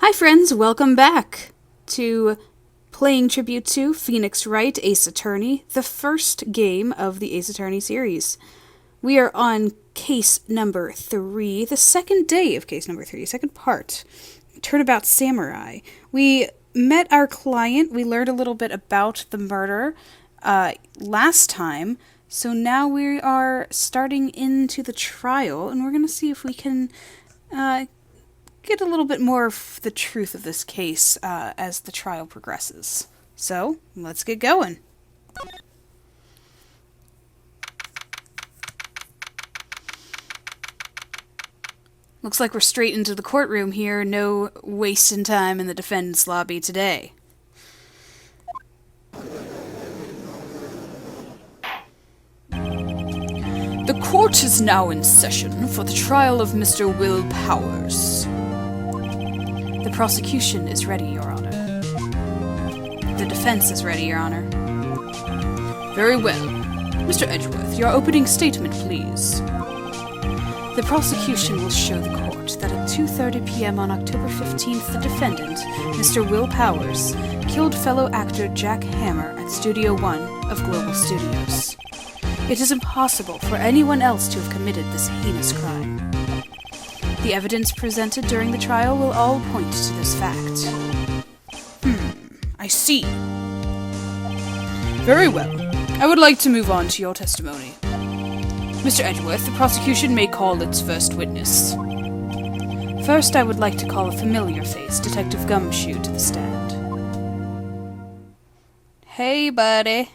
Hi friends, welcome back to playing tribute to Phoenix Wright, Ace Attorney, the first game of the Ace Attorney series. We are on case number 3, the second day of case number 3, second part, Turnabout Samurai. We met our client, we learned a little bit about the murder last time, so now we are starting into the trial, and we're going to see if we can get a little bit more of the truth of this case as the trial progresses. So, let's get going. Looks like we're straight into the courtroom here, no wasting time in the defendant's lobby today. The court is now in session for the trial of Mr. Will Powers. The prosecution is ready, Your Honor. The defense is ready, Your Honor. Very well. Mr. Edgeworth, your opening statement, please. The prosecution will show the court that at 2:30 p.m. on October 15th, the defendant, Mr. Will Powers, killed fellow actor Jack Hammer at Studio One of Global Studios. It is impossible for anyone else to have committed this heinous crime. The evidence presented during the trial will all point to this fact. I see. Very well. I would like to move on to your testimony. Mr. Edgeworth, the prosecution may call its first witness. First, I would like to call a familiar face, Detective Gumshoe, to the stand. Hey, buddy.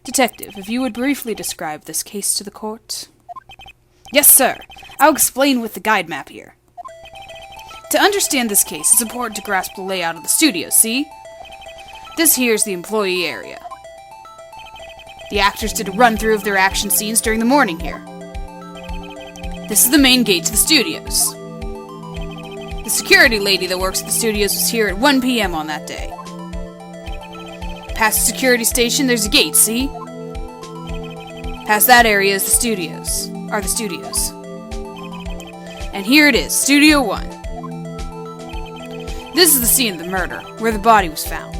Detective, if you would briefly describe this case to the court. Yes, sir. I'll explain with the guide map here. To understand this case, it's important to grasp the layout of the studio, see? This here's the employee area. The actors did a run-through of their action scenes during the morning here. This is the main gate to the studios. The security lady that works at the studios was here at 1 p.m. on that day. Past the security station, there's a gate, see? Past that area is the studios. And here it is, Studio 1. This is the scene of the murder, where the body was found.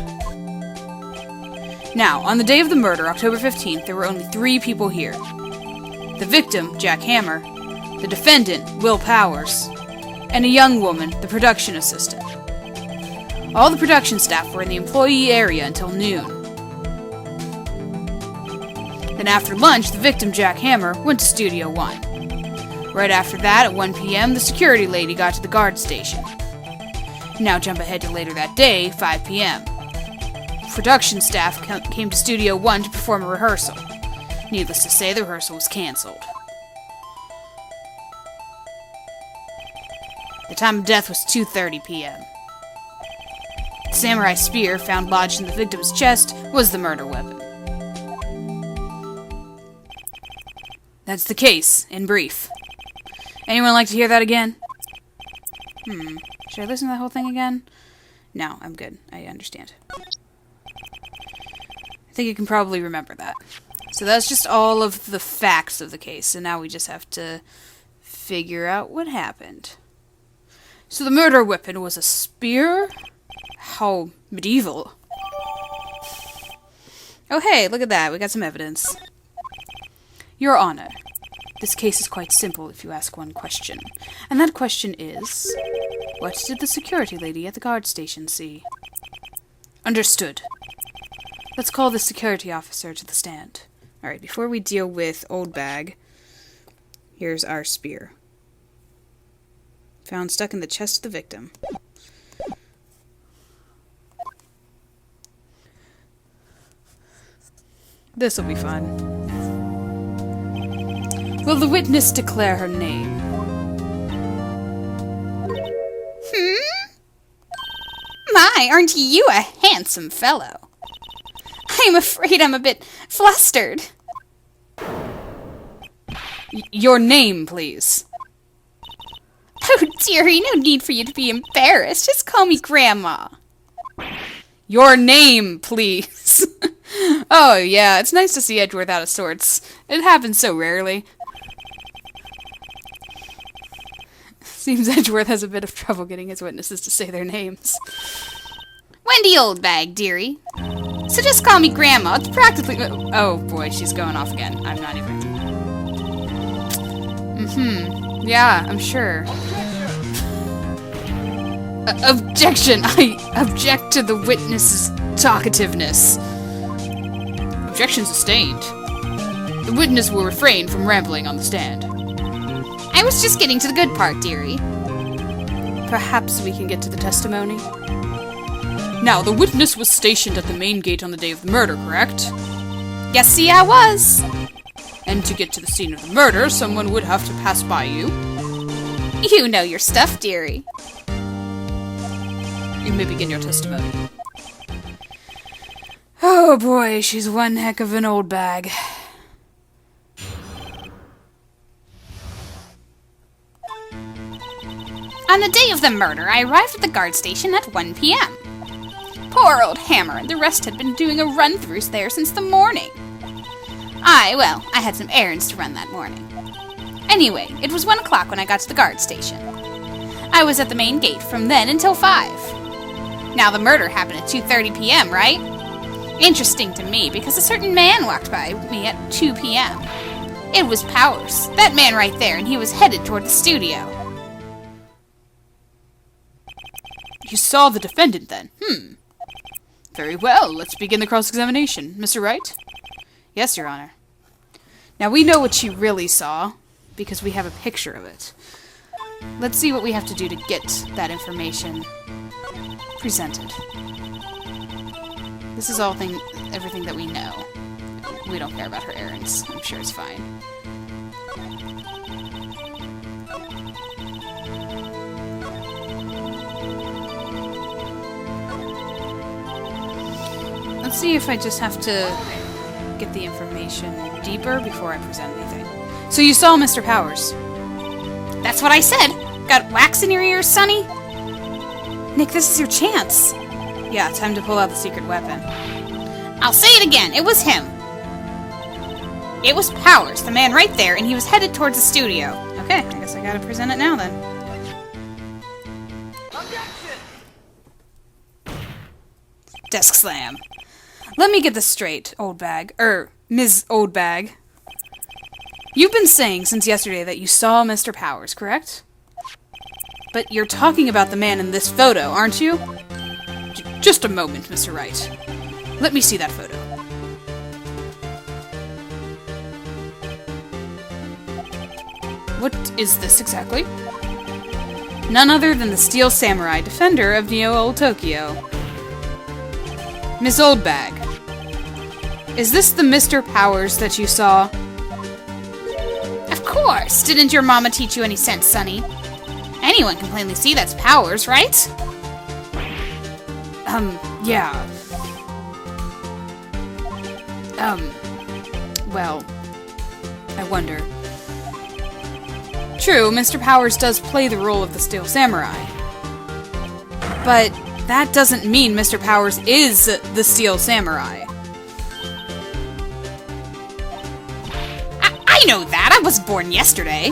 Now, on the day of the murder, October 15th, there were only 3 people here. The victim, Jack Hammer, the defendant, Will Powers, and a young woman, the production assistant. All the production staff were in the employee area until noon. Then after lunch, the victim, Jack Hammer, went to Studio 1. Right after that, at 1 p.m., the security lady got to the guard station. Now jump ahead to later that day, 5 p.m. Production staff came to Studio 1 to perform a rehearsal. Needless to say, the rehearsal was cancelled. The time of death was 2:30 p.m. The samurai spear found lodged in the victim's chest was the murder weapon. That's the case, in brief. Anyone like to hear that again? Should I listen to that whole thing again? No, I'm good. I understand. I think you can probably remember that. So that's just all of the facts of the case, and now we just have to figure out what happened. So the murder weapon was a spear? How medieval. Oh hey, look at that, we got some evidence. Your Honor, this case is quite simple if you ask one question. And that question is, what did the security lady at the guard station see? Understood. Let's call the security officer to the stand. Alright, before we deal with Oldbag, here's our spear. Found stuck in the chest of the victim. This'll be fun. Will the witness declare her name? My, aren't you a handsome fellow? I'm afraid I'm a bit flustered. Your name, please. Oh, dearie, no need for you to be embarrassed. Just call me Grandma. Your name, please. Oh, yeah, it's nice to see Edgeworth out of sorts. It happens so rarely. Seems Edgeworth has a bit of trouble getting his witnesses to say their names. Wendy Oldbag, dearie. So just call me Grandma. It's practically... Oh, boy, she's going off again. I'm not even... Yeah, I'm sure. Objection! I object to the witness's talkativeness. Objection sustained. The witness will refrain from rambling on the stand. I was just getting to the good part, dearie. Perhaps we can get to the testimony? Now, the witness was stationed at the main gate on the day of the murder, correct? Yes, see, I was. And to get to the scene of the murder, someone would have to pass by you. You know your stuff, dearie. You may begin your testimony. Oh boy, she's one heck of an old bag. On the day of the murder, I arrived at the guard station at 1 p.m. Poor old Hammer and the rest had been doing a run-through there since the morning. I had some errands to run that morning. Anyway, it was 1 o'clock when I got to the guard station. I was at the main gate from then until 5. Now, the murder happened at 2:30 p.m., right? Interesting to me, because a certain man walked by me at 2 p.m. It was Powers, that man right there, and he was headed toward the studio. You saw the defendant, then? Very well, let's begin the cross-examination. Mr. Wright? Yes, Your Honor. Now, we know what you really saw, because we have a picture of it. Let's see what we have to do to get that information presented. This is everything that we know. We don't care about her errands. I'm sure it's fine. Let's see if I just have to get the information deeper before I present anything. So you saw Mr. Powers? That's what I said. Got wax in your ears, Sonny? Nick, this is your chance. Yeah, time to pull out the secret weapon. I'll say it again. It was him. It was Powers, the man right there, and he was headed towards the studio. Okay, I guess I gotta present it now then. Objection! Desk slam. Let me get this straight, Oldbag. Ms. Oldbag. You've been saying since yesterday that you saw Mr. Powers, correct? But you're talking about the man in this photo, aren't you? Just a moment, Mr. Wright. Let me see that photo. What is this exactly? None other than the Steel Samurai, defender of Neo-Old Tokyo. Miss Oldbag, is this the Mr. Powers that you saw? Of course! Didn't your mama teach you any sense, Sonny? Anyone can plainly see that's Powers, right? Yeah. Well, I wonder. True, Mr. Powers does play the role of the Steel Samurai. But that doesn't mean Mr. Powers is the Steel Samurai. I know that! I was born yesterday!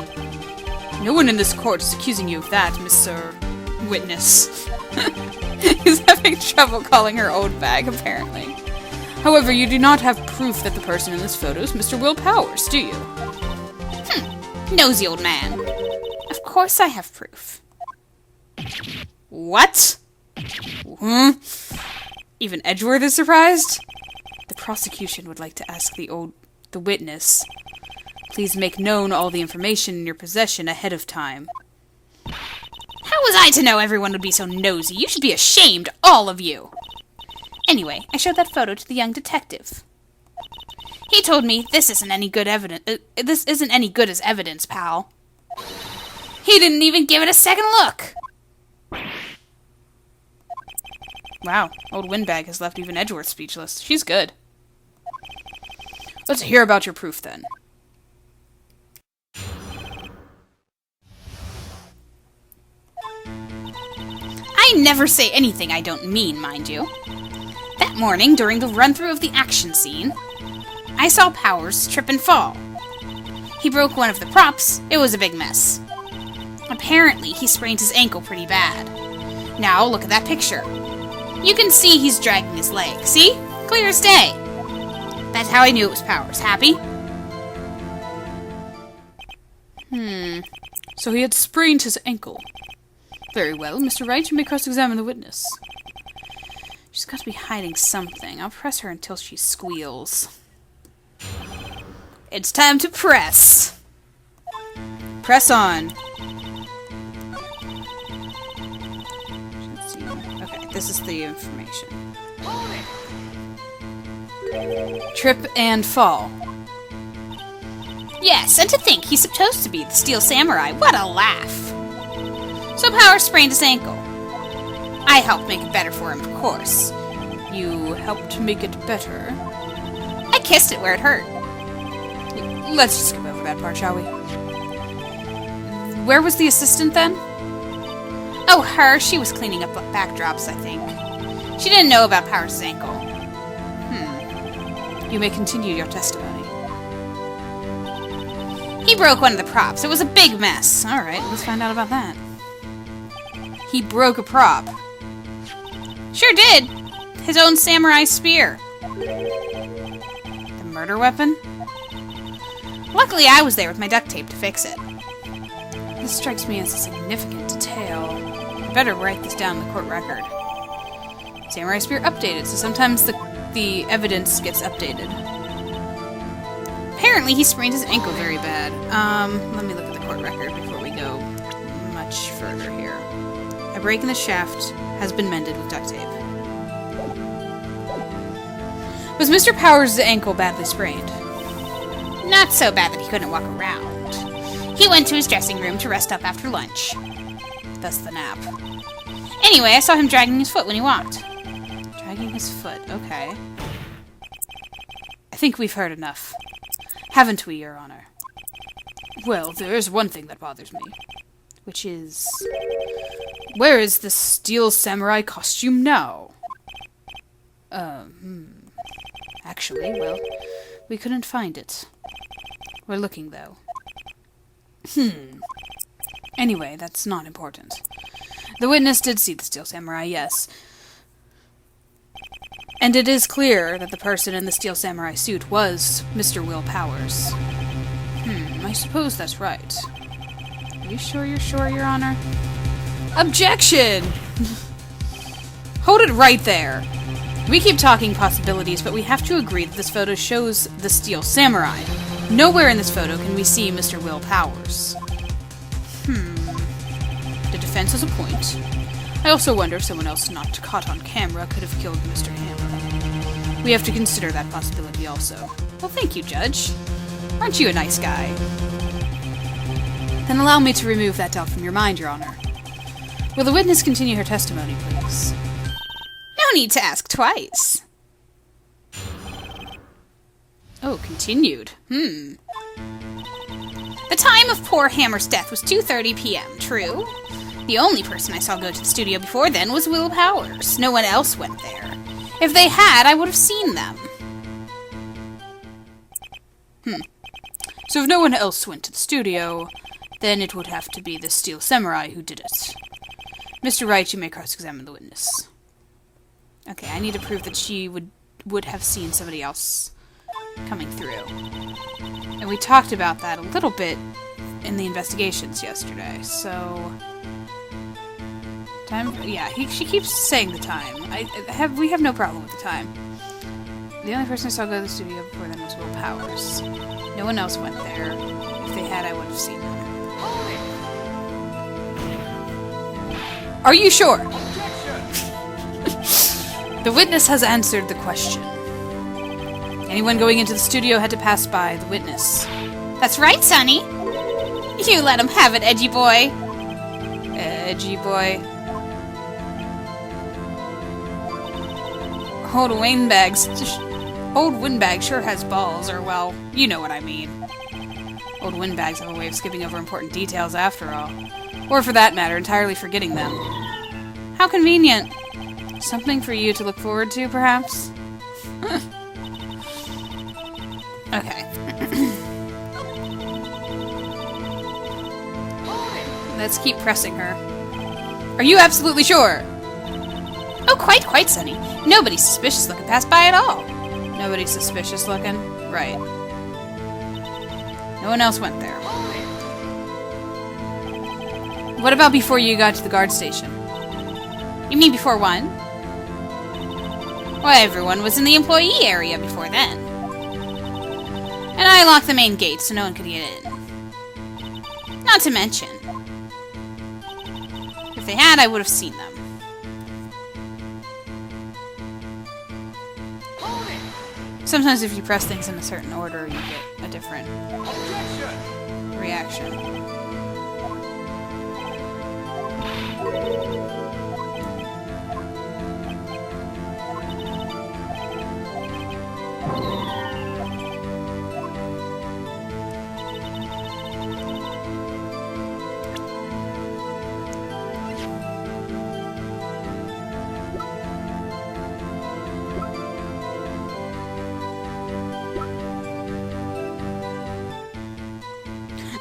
No one in this court is accusing you of that, Mr. Witness. He's having trouble calling her Oldbag, apparently. However, you do not have proof that the person in this photo is Mr. Will Powers, do you? Nosy old man. Of course I have proof. What? Even Edgeworth is surprised? The prosecution would like to ask the witness. Please make known all the information in your possession ahead of time. How was I to know everyone would be so nosy? You should be ashamed, all of you! Anyway, I showed that photo to the young detective. He told me this isn't any good evidence. This isn't any good as evidence, pal. He didn't even give it a second look. Wow, old Windbag has left even Edgeworth speechless. She's good. Let's hear about your proof then. I never say anything I don't mean, mind you. That morning, during the run-through of the action scene, I saw Powers trip and fall. He broke one of the props. It was a big mess. Apparently, he sprained his ankle pretty bad. Now, look at that picture. You can see he's dragging his leg. See? Clear as day. That's how I knew it was Powers. Happy? So he had sprained his ankle. Very well, Mr. Wright, you may cross-examine the witness. She's got to be hiding something. I'll press her until she squeals. It's time to press! Press on. Okay, this is the information. Trip and fall. Yes, and to think he's supposed to be the Steel Samurai. What a laugh. So Powers sprained his ankle. I helped make it better for him, of course. You helped make it better? I kissed it where it hurt. Let's just skip over that part, shall we? Where was the assistant then? Oh, her. She was cleaning up backdrops, I think. She didn't know about Powers' ankle. You may continue your testimony. He broke one of the props. It was a big mess. Alright, let's find out about that. He broke a prop. Sure did. His own samurai spear. The murder weapon? Luckily, I was there with my duct tape to fix it. This strikes me as a significant detail. I better write this down in the court record. Samurai spear updated, so sometimes the evidence gets updated. Apparently, he sprained his ankle very bad. Let me look at the court record before we go much further here. A break in the shaft has been mended with duct tape. Was Mr. Powers' ankle badly sprained? Not so bad that he couldn't walk around. He went to his dressing room to rest up after lunch. Thus the nap. Anyway, I saw him dragging his foot when he walked. Dragging his foot, okay. I think we've heard enough. Haven't we, Your Honor? Well, there's one thing that bothers me. Which is... where is the Steel Samurai costume now? Actually, well, we couldn't find it. We're looking, though. Anyway, that's not important. The witness did see the Steel Samurai, yes. And it is clear that the person in the Steel Samurai suit was Mr. Will Powers. I suppose that's right. Are you sure you're sure, Your Honor? Objection! Hold it right there. We keep talking possibilities, but we have to agree that this photo shows the Steel Samurai. Nowhere in this photo can we see Mr. Will Powers. The defense has a point. I also wonder if someone else not caught on camera could have killed Mr. Hammer. We have to consider that possibility also. Well, thank you, Judge. Aren't you a nice guy? Then allow me to remove that doubt from your mind, Your Honor. Will the witness continue her testimony, please? No need to ask twice. Oh, continued. The time of poor Hammer's death was 2:30 p.m., true? The only person I saw go to the studio before then was Will Powers. No one else went there. If they had, I would have seen them. So if no one else went to the studio, then it would have to be the Steel Samurai who did it. Mr. Wright, you may cross-examine the witness. Okay, I need to prove that she would have seen somebody else coming through. And we talked about that a little bit in the investigations yesterday, so... Time? Yeah, she keeps saying the time. We have no problem with the time. The only person I saw go to the studio before then was Will Powers. No one else went there. If they had, I would have seen them. Are you sure? The witness has answered the question. Anyone going into the studio had to pass by the witness. That's right, Sonny. You let him have it, edgy boy. Edgy boy. Old Windbag sure has balls, or well, you know what I mean. Old Windbags have a way of skipping over important details after all. Or for that matter, entirely forgetting them. How convenient. Something for you to look forward to, perhaps? Okay. Let's keep pressing her. Are you absolutely sure? Oh, quite, Sonny. Nobody suspicious looking passed by at all. Nobody suspicious looking? Right. No one else went there. What about before you got to the guard station? You mean before 1? Well, everyone was in the employee area before then. And I locked the main gate so no one could get in. Not to mention, if they had, I would have seen them. Sometimes if you press things in a certain order, you get a different reaction.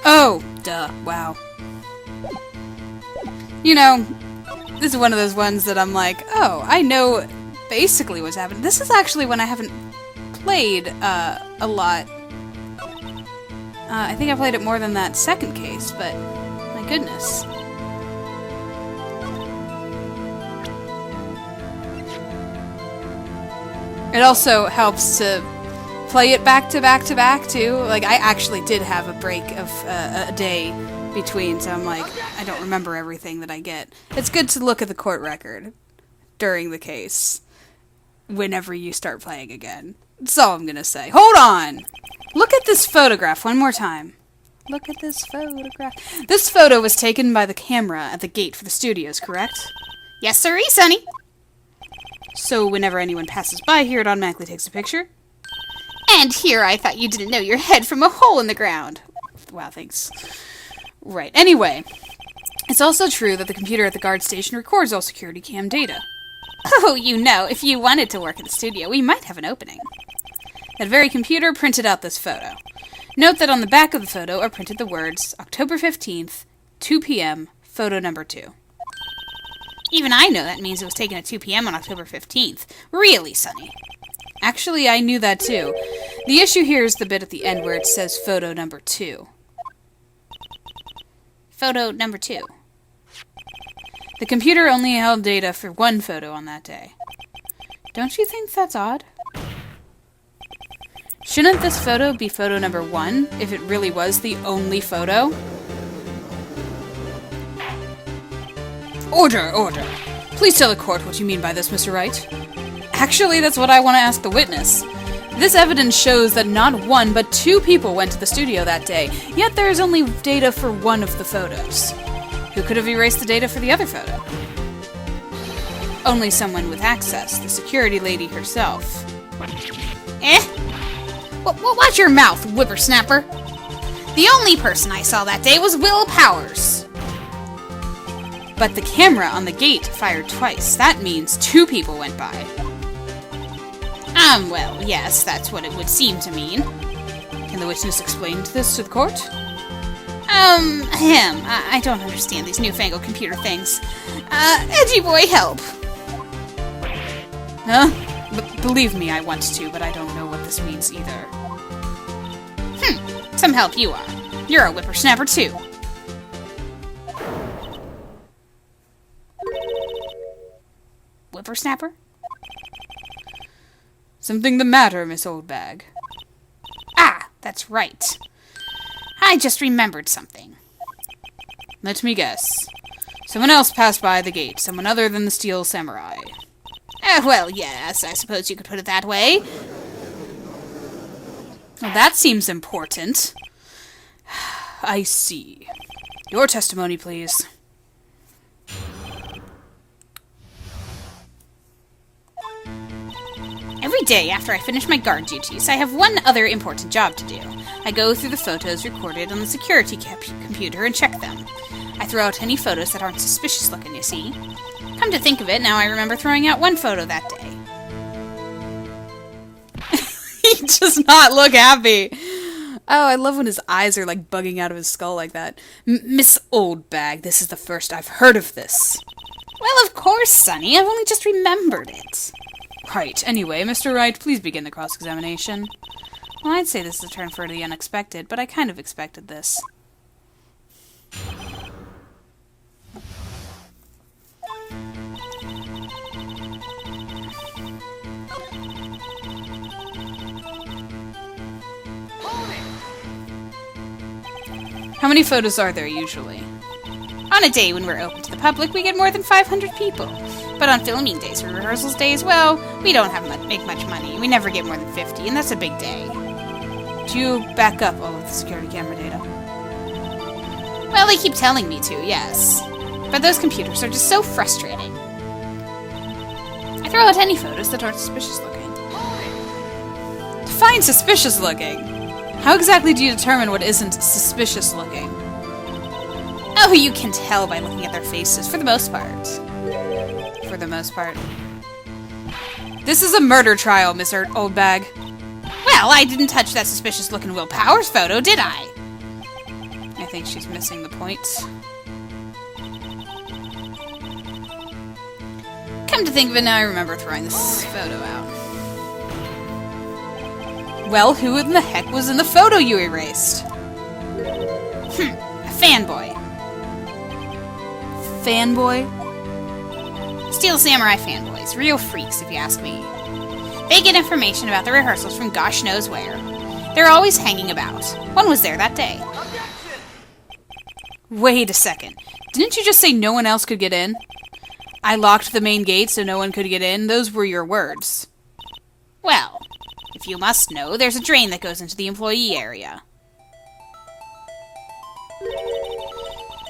Oh, duh, wow. You know, this is one of those ones that I'm like, oh, I know basically what's happening. This is actually when I haven't played a lot. I think I played it more than that second case, but my goodness. It also helps to play it back to back to back too. Like, I actually did have a break of a day between, so I'm like, I don't remember everything that I get. It's good to look at the court record during the case whenever you start playing again. That's all I'm gonna say. Hold on! Look at this photograph one more time. Look at this photograph. This photo was taken by the camera at the gate for the studios, correct? Yes, sirree, Sonny. So whenever anyone passes by here, it automatically takes a picture? And here I thought you didn't know your head from a hole in the ground. Wow, thanks. Right, anyway. It's also true that the computer at the guard station records all security cam data. Oh, you know, if you wanted to work at the studio, we might have an opening. That very computer printed out this photo. Note that on the back of the photo are printed the words, October 15th, 2 p.m., photo number 2. Even I know that means it was taken at 2 p.m. on October 15th. Really, Sonny? Actually, I knew that too. The issue here is the bit at the end where it says photo number 2. Photo number 2. The computer only held data for one photo on that day. Don't you think that's odd? Shouldn't this photo be photo number 1 if it really was the only photo? Order, order. Please tell the court what you mean by this, Mr. Wright. Actually, that's what I want to ask the witness. This evidence shows that not 1, but 2 people went to the studio that day, yet there is only data for one of the photos. Who could have erased the data for the other photo? Only someone with access, the security lady herself. Watch your mouth, whippersnapper. The only person I saw that day was Will Powers. But the camera on the gate fired twice. That means 2 people went by. Well, yes, that's what it would seem to mean. Can the witness explain this to the court? I don't understand these newfangled computer things. Edgy boy, help. Huh? Believe me, I want to, but I don't know what this means either. Some help you are. You're a whippersnapper, too. Whippersnapper? Something the matter, Miss Oldbag? Ah, that's right. I just remembered something. Let me guess. Someone else passed by the gate, someone other than the Steel Samurai. Well, yes, I suppose you could put it that way. Well, that seems important. I see. Your testimony, please. Every day after I finish my guard duties, I have one other important job to do. I go through the photos recorded on the security computer and check them. I throw out any photos that aren't suspicious looking, you see. Come to think of it, now I remember throwing out one photo that day. He does not look happy. Oh, I love when his eyes are like bugging out of his skull like that. Miss Oldbag, this is the first I've heard of this. Well, of course, Sonny. I've only just remembered it. Right. Anyway, Mr. Wright, please begin the cross-examination. Well, I'd say this is a turn for the unexpected, but I kind of expected this. How many photos are there usually? On a day when we're open to the public, we get more than 500 people. But on filming days or rehearsals days, well, we don't make much money. We never get more than 50, and that's a big day. Do you back up all of the security camera data? Well, they keep telling me to, yes. But those computers are just so frustrating. I throw out any photos that aren't suspicious looking. Define suspicious looking! How exactly do you determine what isn't suspicious looking? Oh, you can tell by looking at their faces, for the most part. For the most part. This is a murder trial, Mr. Oldbag. Well, I didn't touch that suspicious-looking Will Powers photo, did I? I think she's missing the point. Come to think of it now, I remember throwing this photo out. Well, who in the heck was in the photo you erased? A fanboy. Fanboy? Steel Samurai fanboys. Real freaks, if you ask me. They get information about the rehearsals from gosh knows where. They're always hanging about. One was there that day. Wait a second. Didn't you just say no one else could get in? I locked the main gate so no one could get in. Those were your words. Well, if you must know, there's a drain that goes into the employee area.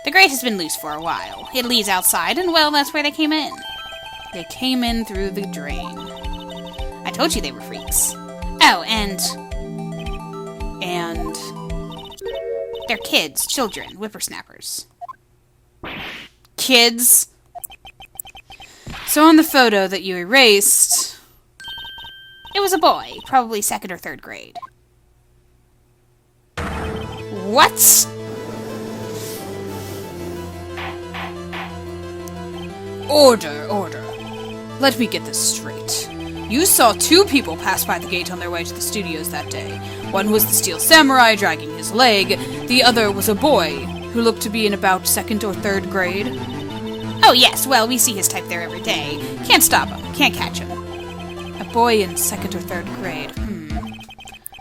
The grate has been loose for a while. It leads outside, and well, that's where they came in. They came in through the drain. I told you they were freaks. Oh, and they're kids, children, whippersnappers. Kids? So on the photo that you erased... It was a boy, probably 2nd or 3rd grade. What? Order, order. Let me get this straight. You saw 2 people pass by the gate on their way to the studios that day. One was the Steel Samurai dragging his leg. The other was a boy who looked to be in about 2nd or 3rd grade. Oh yes, well, we see his type there every day. Can't stop him, can't catch him. A boy in 2nd or 3rd grade.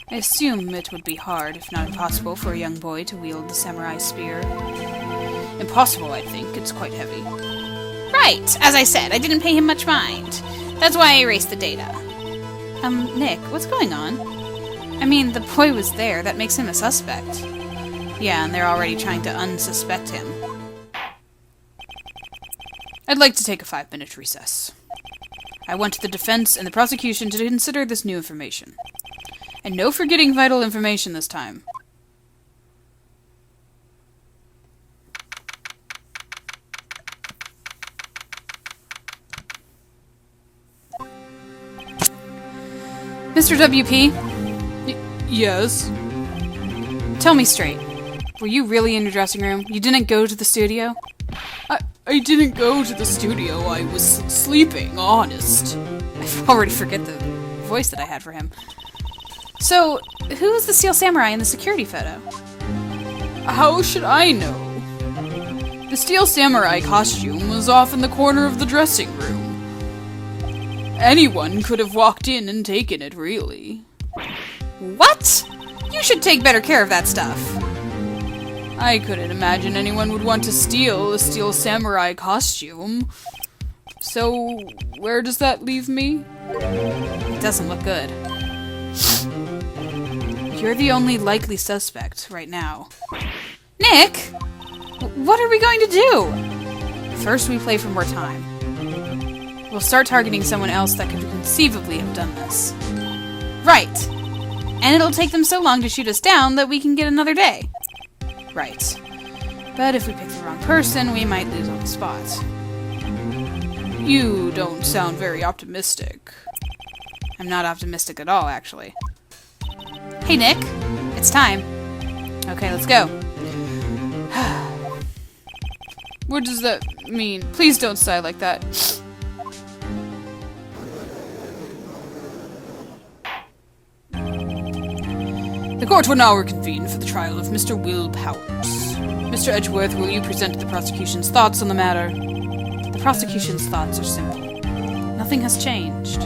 I assume it would be hard, if not impossible, for a young boy to wield the samurai spear. Impossible, I think. It's quite heavy. Right. As I said, I didn't pay him much mind. That's why I erased the data. Nick, what's going on? I mean, the boy was there. That makes him a suspect. Yeah, and they're already trying to unsuspect him. I'd like to take a 5-minute recess. I want the defense and the prosecution to consider this new information. And no forgetting vital information this time. Mr. WP? Yes? Tell me straight. Were you really in your dressing room? You didn't go to the studio? I didn't go to the studio. I was sleeping, honest. I already forget the voice that I had for him. So, who was the Steel Samurai in the security photo? How should I know? The Steel Samurai costume was off in the corner of the dressing room. Anyone could have walked in and taken it, really. What? You should take better care of that stuff. I couldn't imagine anyone would want to steal a Steel Samurai costume. So, where does that leave me? It doesn't look good. You're the only likely suspect right now. Nick! What are we going to do? First, we play for more time. We'll start targeting someone else that could conceivably have done this. Right. And it'll take them so long to shoot us down that we can get another day. Right. But if we pick the wrong person, we might lose on the spot. You don't sound very optimistic. I'm not optimistic at all, actually. Hey, Nick. it's time. Okay, let's go. What does that mean? Please don't sigh like that. The court will now reconvene for the trial of Mr. Will Powers. Mr. Edgeworth, will you present the prosecution's thoughts on the matter? The prosecution's thoughts are simple. Nothing has changed.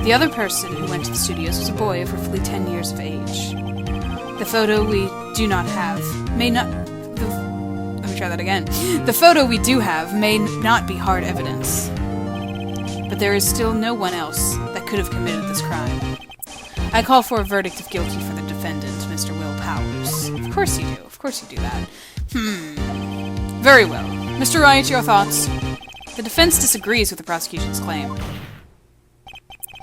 The other person who went to the studios was a boy of roughly 10 years of age. The photo we do not have may not... Let me try that again. The photo we do have may not be hard evidence. But there is still no one else that could have committed this crime. I call for a verdict of guilty for the defendant, Mr. Will Powers. Of course you do. Of course you do that. Very well. Mr. Wright, your thoughts? The defense disagrees with the prosecution's claim.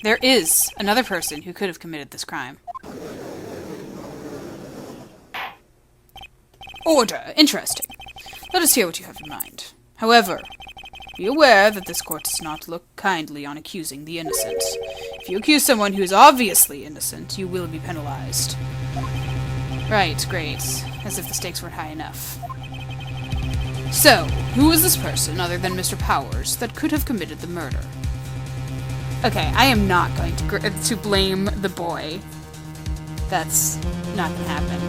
There is another person who could have committed this crime. Order. Interesting. Let us hear what you have in mind. However, be aware that this court does not look kindly on accusing the innocent. If you accuse someone who is obviously innocent, you will be penalized. Right, great. As if the stakes weren't high enough. So, who is this person, other than Mr. Powers, that could have committed the murder? Okay, I am not going to blame the boy. That's not gonna happen.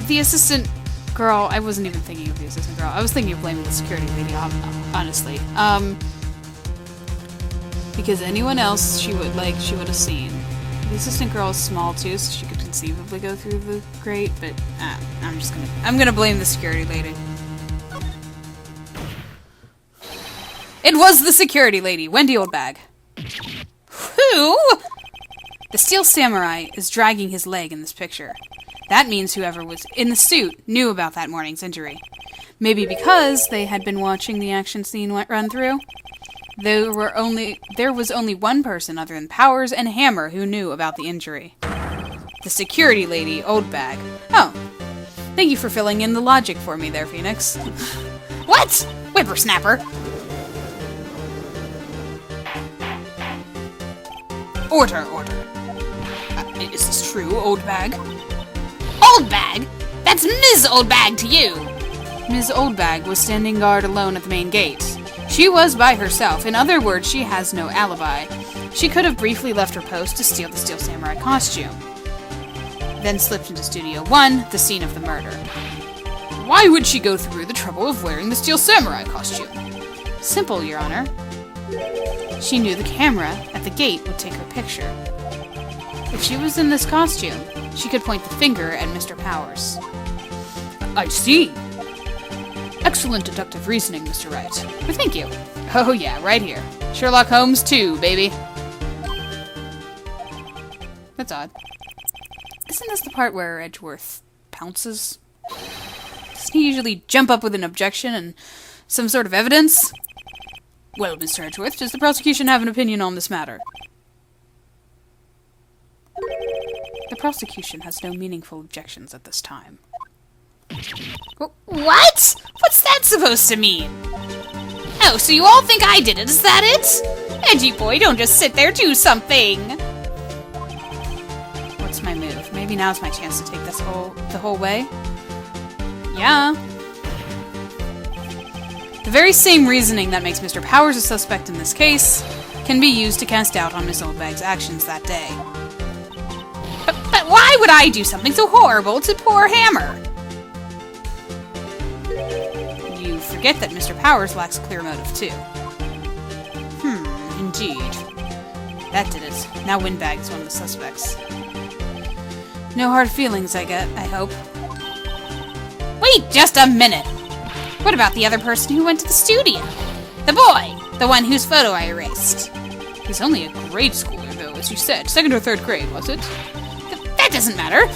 The assistant girl, I wasn't even thinking of the assistant girl. I was thinking of blaming the security lady, honestly. Because anyone else she would have seen. The assistant girl is small too, so she could conceivably go through the grate, but I'm gonna blame the security lady. It was the security lady, Wendy Oldbag. Who? The Steel Samurai is dragging his leg in this picture. That means whoever was in the suit knew about that morning's injury. Maybe because they had been watching the action scene run through. There was only one person other than Powers and Hammer who knew about the injury. The security lady, Oldbag. Oh, thank you for filling in the logic for me there, Phoenix. What? Whippersnapper. Order. Is this true, Oldbag? Oldbag? That's Ms. Oldbag to you! Ms. Oldbag was standing guard alone at the main gate. She was by herself. In other words, she has no alibi. She could have briefly left her post to steal the Steel Samurai costume. Then slipped into Studio 1, the scene of the murder. Why would she go through the trouble of wearing the Steel Samurai costume? Simple, Your Honor. She knew the camera at the gate would take her picture. If she was in this costume, she could point the finger at Mr. Powers. I see. Excellent deductive reasoning, Mr. Wright. Well, thank you. Oh yeah, right here. Sherlock Holmes 2, baby. That's odd. Isn't this the part where Edgeworth pounces? Doesn't he usually jump up with an objection and some sort of evidence? Well, Mr. Edgeworth, does the prosecution have an opinion on this matter? The prosecution has no meaningful objections at this time. What? What's that supposed to mean? Oh, so you all think I did it, is that it? Edgy boy, don't just sit there, do something! What's my move? Maybe now's my chance to take this the whole way? Yeah. The very same reasoning that makes Mr. Powers a suspect in this case can be used to cast doubt on Miss Oldbag's actions that day. But why would I do something so horrible to poor Hammer? You forget that Mr. Powers lacks clear motive, too. Indeed. That did it. Now Windbag is one of the suspects. No hard feelings, I hope. Wait just a minute! What about the other person who went to the studio? The boy! The one whose photo I erased. He's only a grade schooler, though, as you said. 2nd or 3rd grade, was it? That doesn't matter.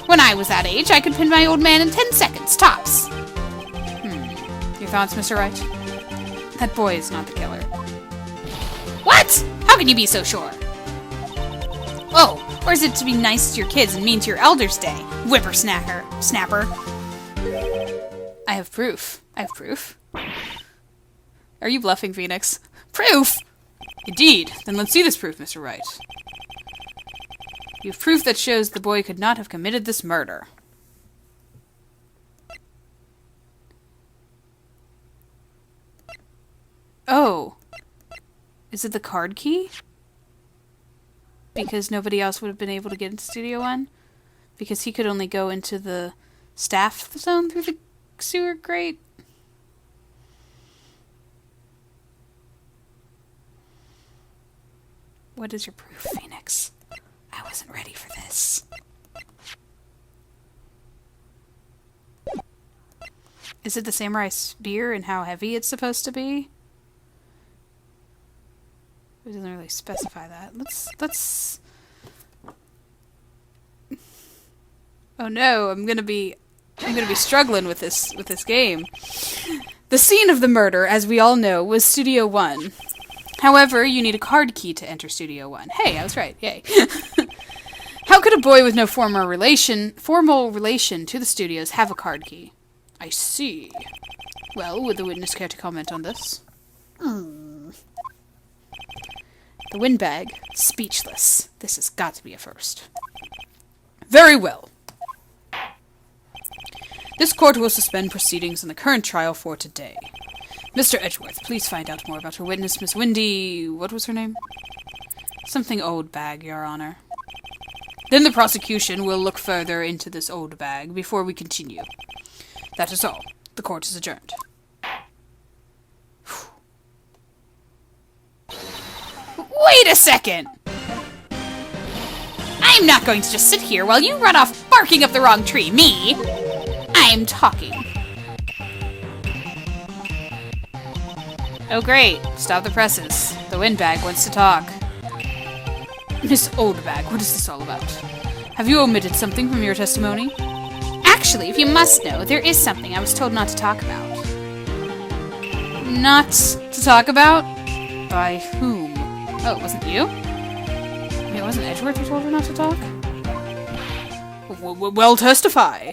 When I was that age, I could pin my old man in 10 seconds, tops. Your thoughts, Mr. Wright? That boy is not the killer. What? How can you be so sure? Oh, or is it to be nice to your kids and mean to your elders' day? Snapper. I have proof. Are you bluffing, Phoenix? Proof? Indeed. Then let's see this proof, Mr. Wright. You have proof that shows the boy could not have committed this murder. Oh. Is it the card key? Because nobody else would have been able to get into Studio 1? Because he could only go into the staff zone through the sewer grate? What is your proof, Phoenix? I wasn't ready for this. Is it the samurai spear and how heavy it's supposed to be? It doesn't really specify that. Let's... Oh no, I'm gonna be struggling with this game. The scene of the murder, as we all know, was Studio 1. However, you need a card key to enter Studio 1. Hey, I was right. Yay. How could a boy with no formal relation to the studios have a card key? I see. Well, would the witness care to comment on this? The windbag, speechless. This has got to be a first. Very well. This court will suspend proceedings in the current trial for today. Mr. Edgeworth, please find out more about her witness, Miss Windy... What was her name? Something Oldbag, Your Honor. Then the prosecution will look further into this Oldbag before we continue. That is all. The court is adjourned. Wait a second! I'm not going to just sit here while you run off barking up the wrong tree, me! I'm talking. Oh great, stop the presses. The windbag wants to talk. Miss Oldbag, what is this all about? Have you omitted something from your testimony? Actually, if you must know, there is something I was told not to talk about. Not to talk about? By whom? Oh, it wasn't you? It wasn't Edgeworth who told her not to talk? Well, testify.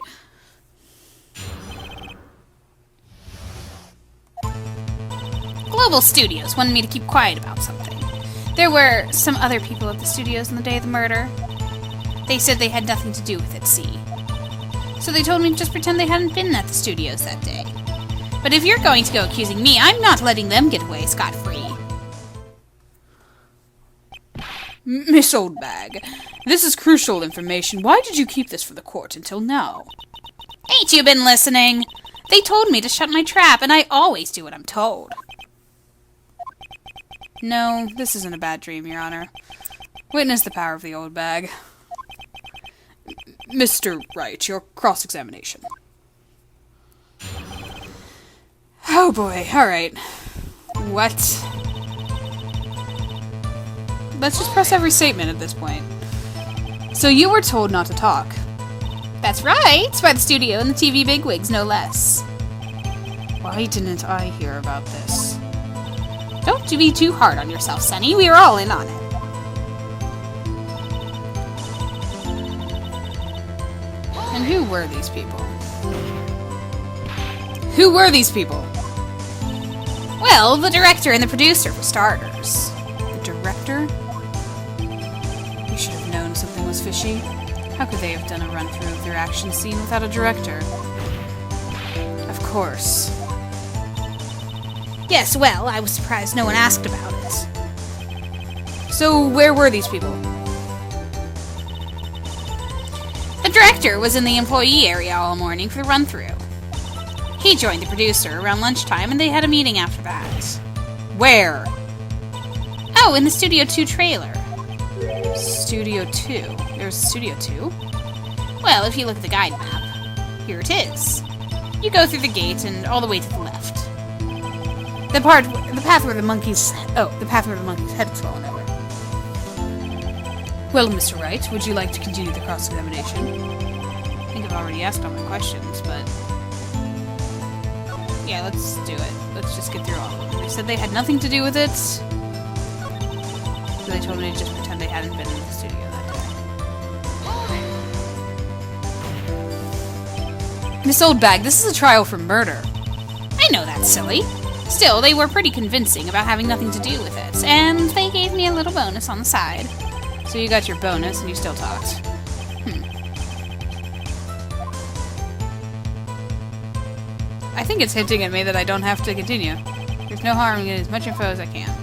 Global Studios wanted me to keep quiet about something. There were some other people at the studios on the day of the murder. They said they had nothing to do with it, see? So they told me to just pretend they hadn't been at the studios that day. But if you're going to go accusing me, I'm not letting them get away scot-free. Miss Oldbag, this is crucial information. Why did you keep this for the court until now? Ain't you been listening? They told me to shut my trap, and I always do what I'm told. No, this isn't a bad dream, Your Honor. Witness the power of the Oldbag. Mr. Wright, your cross-examination. Oh boy, alright. What? Let's just press every statement at this point. So you were told not to talk. That's right, by the studio and the TV bigwigs, no less. Why didn't I hear about this? Don't be too hard on yourself, Sonny. We were all in on it. And who were these people? Who were these people? Well, the director and the producer, for starters. The director? We should have known something was fishy. How could they have done a run-through of their action scene without a director? Of course. Yes, well, I was surprised no one asked about it. So, where were these people? The director was in the employee area all morning for the run-through. He joined the producer around lunchtime, and they had a meeting after that. Where? Oh, in the Studio 2 trailer. Studio 2? There's Studio 2? Well, if you look at the guide map, here it is. You go through the gate and all the way to the left. The path where the monkey's head is fallen over. Well, Mr. Wright, would you like to continue the cross-examination? I think I've already asked all my questions, but... yeah, let's do it. Let's just get through all of them. They said they had nothing to do with it. So they told me to just pretend they hadn't been in the studio that day. Miss Oldbag, this is a trial for murder. I know that's silly. Still, they were pretty convincing about having nothing to do with it, and they gave me a little bonus on the side. So you got your bonus and you still talked. I think it's hinting at me that I don't have to continue. There's no harm in getting as much info as I can.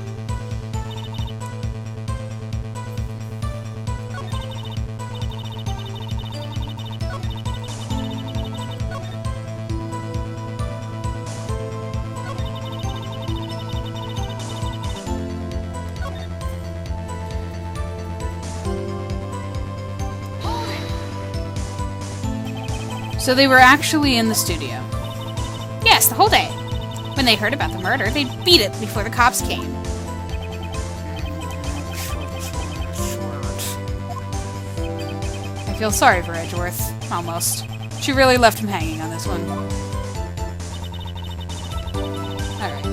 So they were actually in the studio. Yes, the whole day. When they heard about the murder, they beat it before the cops came. I feel sorry for Edgeworth. Almost. She really left him hanging on this one. Alright.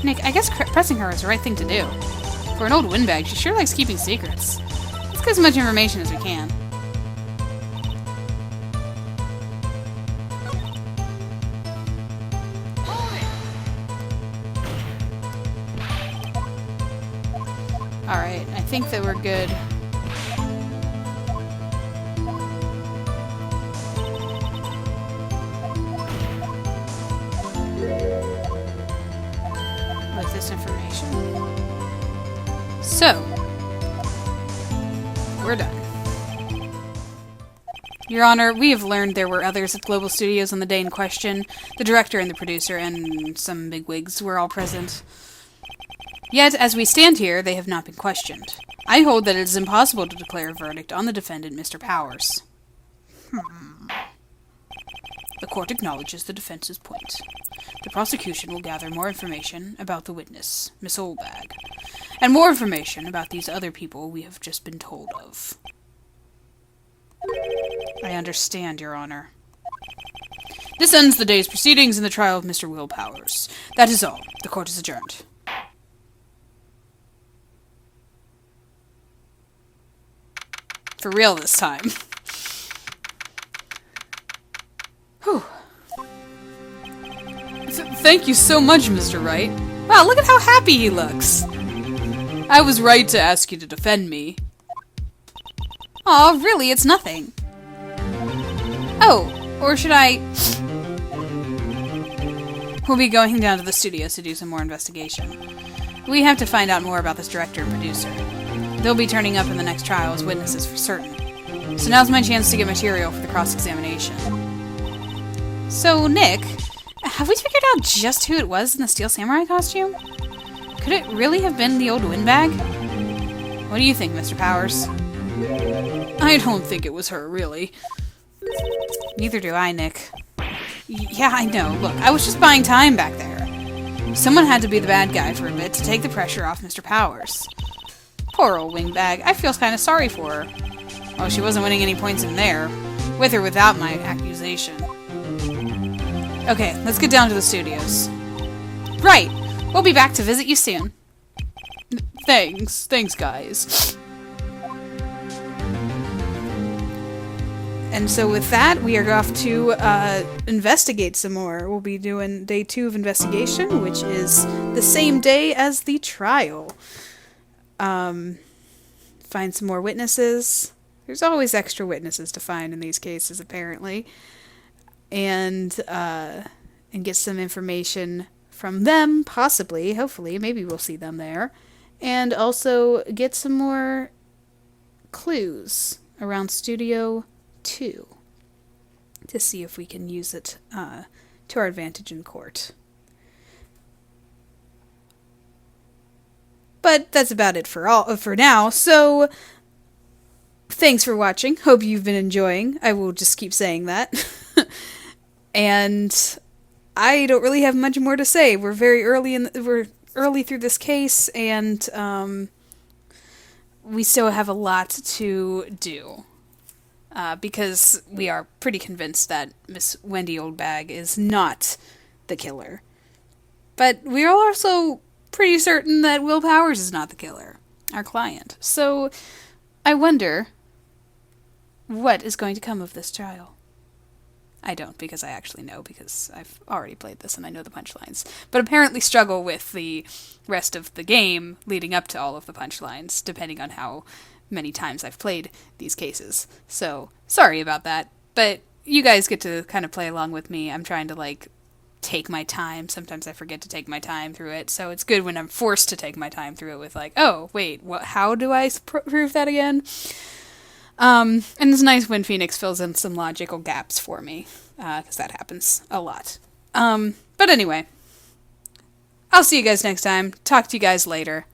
Nick, I guess pressing her is the right thing to do. For an old windbag, she sure likes keeping secrets. Let's get as much information as we can. Alright, I think that we're good. With this information. So, we're done. Your Honor, we have learned there were others at Global Studios on the day in question. The director and the producer and some bigwigs were all present. Yet, as we stand here, they have not been questioned. I hold that it is impossible to declare a verdict on the defendant, Mr. Powers. The court acknowledges the defense's point. The prosecution will gather more information about the witness, Miss Oldbag, and more information about these other people we have just been told of. I understand, Your Honor. This ends the day's proceedings in the trial of Mr. Will Powers. That is all. The court is adjourned. For real this time. Whew. Thank you so much, Mr. Wright. Wow, look at how happy he looks. I was right to ask you to defend me. Aw, really, it's nothing. Oh, or should I... We'll be going down to the studios to do some more investigation. We have to find out more about this director and producer. They'll be turning up in the next trial as witnesses for certain. So now's my chance to get material for the cross-examination. So, Nick, have we figured out just who it was in the Steel Samurai costume? Could it really have been the old windbag? What do you think, Mr. Powers? I don't think it was her, really. Neither do I, Nick. Yeah, I know. Look, I was just buying time back there. Someone had to be the bad guy for a bit to take the pressure off Mr. Powers. Poor old windbag. I feel kind of sorry for her. Well, she wasn't winning any points in there, with or without my accusation. Okay, let's get down to the studios. Right. We'll be back to visit you soon. Thanks, guys. And so with that, we are off to investigate some more. We'll be doing day 2 of investigation, which is the same day as the trial. Find some more witnesses. There's always extra witnesses to find in these cases, apparently. And get some information from them, possibly, hopefully, maybe we'll see them there. And also get some more clues around Studio 2 to see if we can use it to our advantage in court. But that's about it for now. So thanks for watching. Hope you've been enjoying. I will just keep saying that. And I don't really have much more to say. We're very early we're early through this case, and we still have a lot to do. Because we are pretty convinced that Miss Wendy Oldbag is not the killer. But we are also pretty certain that Will Powers is not the killer, our client. So I wonder what is going to come of this trial. I don't, because I actually know, because I've already played this and I know the punchlines. But apparently struggle with the rest of the game leading up to all of the punchlines, depending on how many times I've played these cases. So, sorry about that. But you guys get to kind of play along with me. I'm trying to, like, take my time. Sometimes I forget to take my time through it. So it's good when I'm forced to take my time through it with, like, oh, wait, how do I prove that again? And it's nice when Phoenix fills in some logical gaps for me, because that happens a lot. But anyway, I'll see you guys next time. Talk to you guys later.